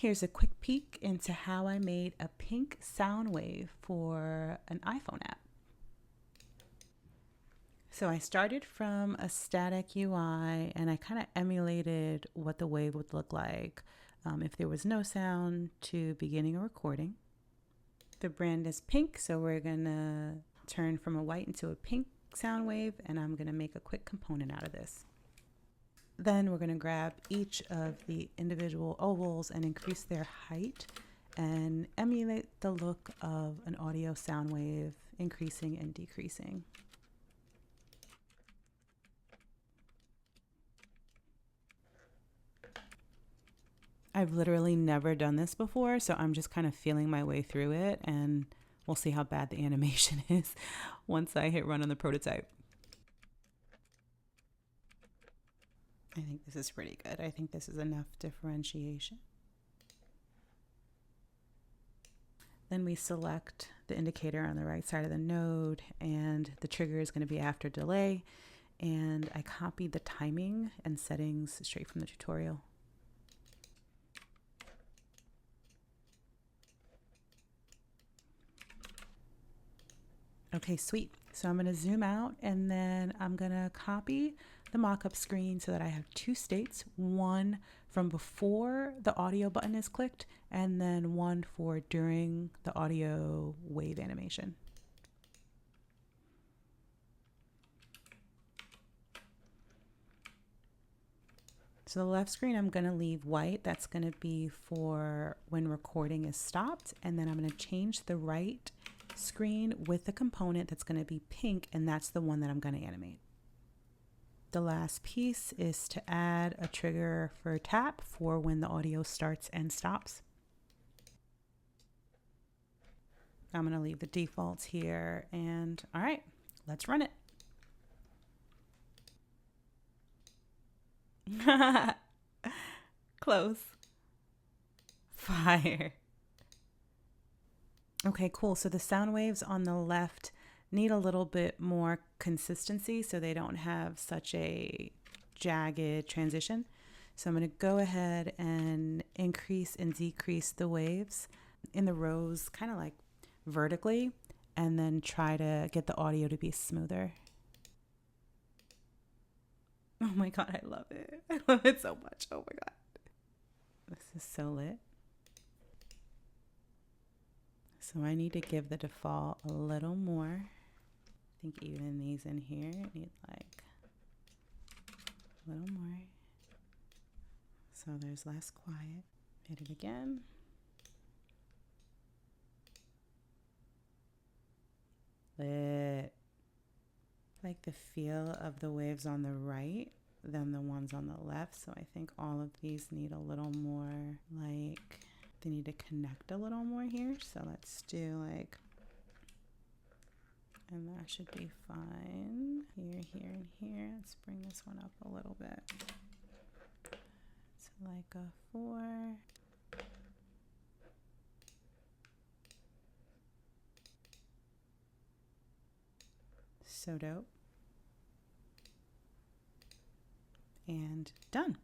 here's a quick peek into how I made a pink sound wave for an iPhone app. So I started from a static UI and I kind of emulated what the wave would look like if there was no sound to beginning a recording. The brand is pink, so we're gonna turn from a white into a pink sound wave, and I'm gonna make a quick component out of this. Then we're gonna grab each of the individual ovals and increase their height and emulate the look of an audio sound wave, increasing and decreasing. I've literally never done this before, so I'm just kind of feeling my way through it, and we'll see how bad the animation is once I hit run on the prototype. I think this is pretty good. I think this is enough differentiation. Then we select the indicator on the right side of the node, and the trigger is going to be after delay, and I copied the timing and settings straight from the tutorial. Okay, sweet. So I'm going to zoom out, and then I'm going to copy the mockup screen so that I have two states, one from before the audio button is clicked, and then one for during the audio wave animation. So the left screen I'm going to leave white. That's going to be for when recording is stopped, and then I'm going to change the right screen with the component that's going to be pink, and that's the one that I'm going to animate. The last piece is to add a trigger for tap for when the audio starts and stops. I'm going to leave the defaults here, and all right, let's run it. Close. Fire. Okay, cool. So the sound waves on the left need a little bit more consistency so they don't have such a jagged transition. So I'm going to go ahead and increase and decrease the waves in the rows, kind of like vertically, and then try to get the audio to be smoother. Oh my God, I love it. I love it so much. Oh my God. This is so lit. So I need to give the default a little more. I think even these in here need like a little more. So there's less quiet. Hit it again. Lit. Like the feel of the waves on the right than the ones on the left. So I think all of these need a little more, like they need to connect a little more here. So let's do like, and that should be fine. Here, here, and here. Let's bring this one up a little bit. So like a 4. So dope. And done.